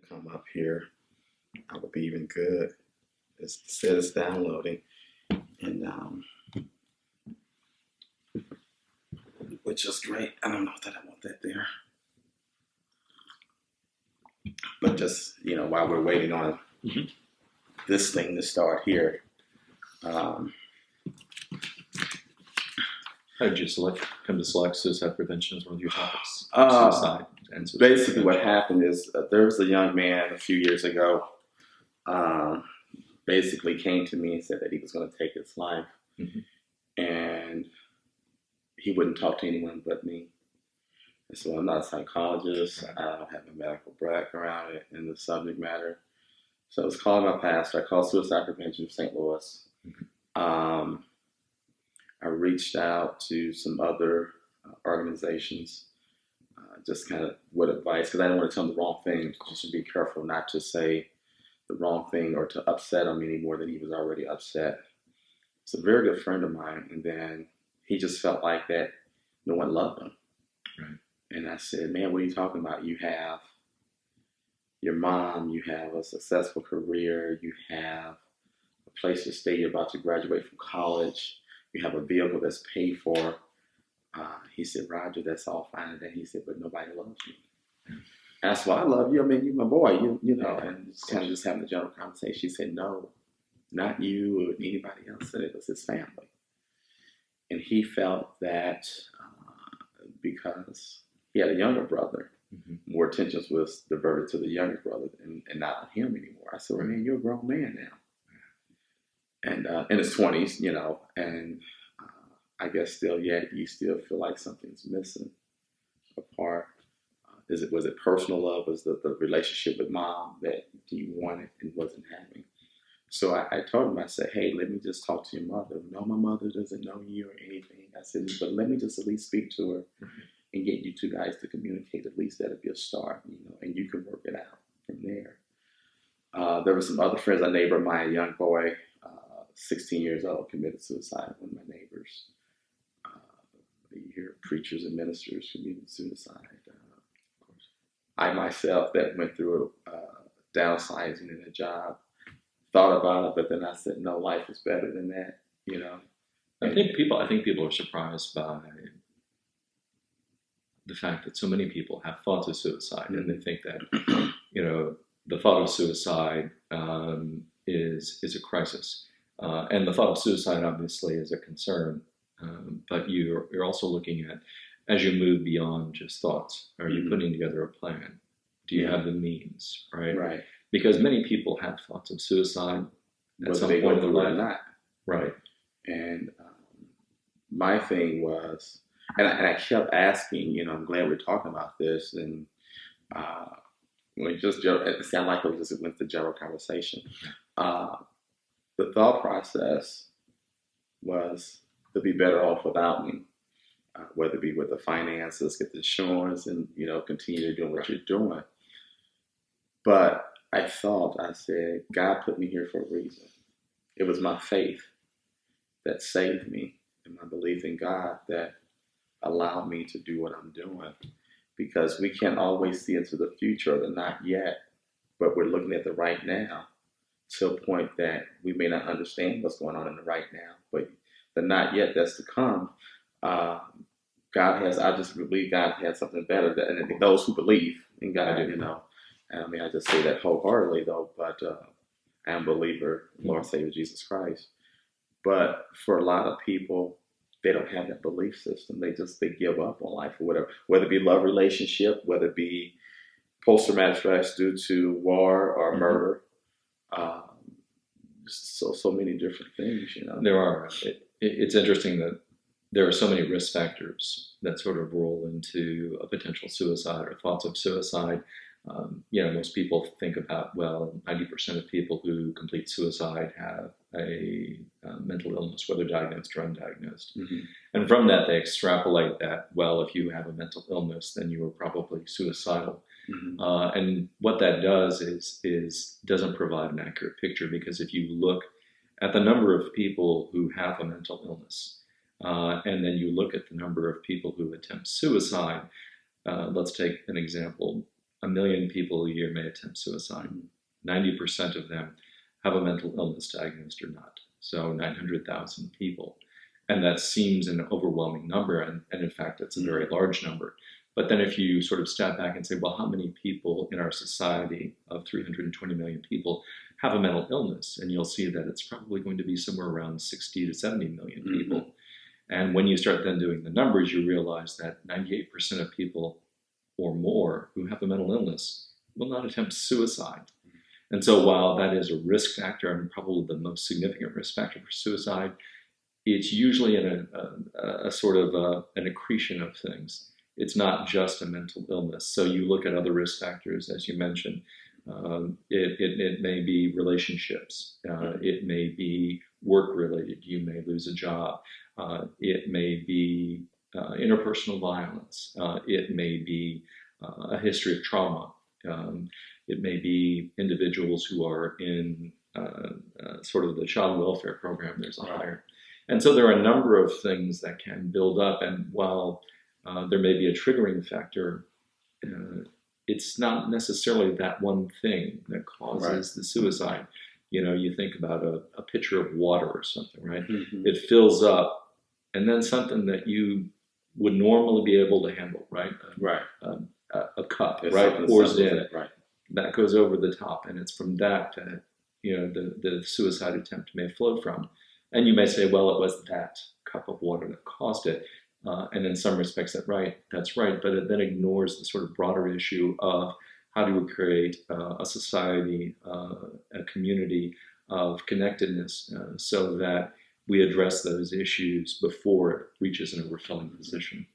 come up here, I would be even good. It says it's downloading, and which is great. I don't know that I want that there, but just while we're waiting on this thing to start here, How did you come to select suicide prevention as one of your topics? Suicide and suicide basically, prevention. what happened is there was a young man a few years ago. Basically came to me and said that he was going to take his life, and he wouldn't talk to anyone but me. And so I'm not a psychologist. I don't have a medical background in the subject matter. So I was calling my pastor. I called Suicide Prevention of St. Louis. I reached out to some other organizations, just kind of with advice, because I didn't want to tell them the wrong thing. Just to be careful not to say the wrong thing or to upset him any more than he was already upset. It's a very good friend of mine, and then he just felt like that no one loved him. Right. And I said, man, what are you talking about? You have your mom, you have a successful career, you have a place to stay, you're about to graduate from college, you have a vehicle that's paid for. He said, Roger, that's all fine and that. He said, but nobody loves you. And I said, well, I love you. I mean, you're my boy, you know, and kind of just having a general conversation. She said, no, not you or anybody else. And it was his family. And he felt that because he had a younger brother, more attention was diverted to the younger brother and not on him anymore. I said, well, man, you're a grown man now. And in his 20s, and I guess still yet you still feel like something's missing, a part. Was it personal love? Was the relationship with mom that you wanted and wasn't having? So I told him, I said, hey, let me just talk to your mother. No, my mother doesn't know you or anything. I said, but let me just at least speak to her and get you two guys to communicate. At least that'll be a start, and you can work it out from there. There were some other friends, a neighbor of mine, a young boy, 16 years old, committed suicide. One of my neighbors. You hear preachers and ministers committing suicide. I myself that went through downsizing in a job, thought about it, but then I said, no, life is better than that, I think people are surprised by the fact that so many people have thoughts of suicide, and they think that, the thought of suicide is a crisis. And the thought of suicide obviously is a concern, but you're also looking at, as you move beyond just thoughts, are you putting together a plan? Do you have the means, right? Right. Because many people have thoughts of suicide at some point in their life. Not. Right. And my thing was, and I kept asking, I'm glad we're talking about this, and it sounded like it just went to general conversation. The thought process was to be better off without me. Whether it be with the finances, get the insurance, and continue doing what you're doing. But I said, God put me here for a reason. It was my faith that saved me, and my belief in God that allowed me to do what I'm doing. Because we can't always see into the future or the not yet, but we're looking at the right now to a point that we may not understand what's going on in the right now, but the not yet that's to come. I just believe God has something better, and those who believe in God, I just say that wholeheartedly though, but I am a believer in Lord and Savior Jesus Christ. But for a lot of people, they don't have that belief system. They give up on life or whatever, whether it be love relationship, whether it be post-traumatic stress due to war or murder. So many different things, There are. It's interesting that there are so many risk factors that sort of roll into a potential suicide or thoughts of suicide. Most people think about, 90% of people who complete suicide have a mental illness, whether diagnosed or undiagnosed. And from that, they extrapolate that, if you have a mental illness, then you are probably suicidal. And what that does is doesn't provide an accurate picture, because if you look at the number of people who have a mental illness, and then you look at the number of people who attempt suicide, let's take an example. 1 million people a year may attempt suicide. 90% of them have a mental illness diagnosed or not. So 900,000 people. And that seems an overwhelming number, and in fact, it's a very large number. But then if you sort of step back and say, well, how many people in our society of 320 million people have a mental illness? And you'll see that it's probably going to be somewhere around 60 to 70 million people. And when you start then doing the numbers, you realize that 98% of people or more who have a mental illness will not attempt suicide. And so while that is a risk factor, and probably the most significant risk factor for suicide, it's usually in a sort of an accretion of things. It's not just a mental illness. So you look at other risk factors, as you mentioned. It may be relationships. It may be work-related. You may lose a job. It may be interpersonal violence. It may be a history of trauma. It may be individuals who are in sort of the child welfare program. There's a higher. And so there are a number of things that can build up. And while there may be a triggering factor, it's not necessarily that one thing that causes the suicide. You know, you think about a pitcher of water or something, right? It fills up, and then something that you would normally be able to handle, right? A cup, right, pours in. That goes over the top, and it's from that that, you know, the suicide attempt may flow from. And you may say, well, it was that cup of water that caused it. And in some respects, that's right, but it then ignores the sort of broader issue of how do we create a society, a community of connectedness so that we address those issues before it reaches an overflowing position.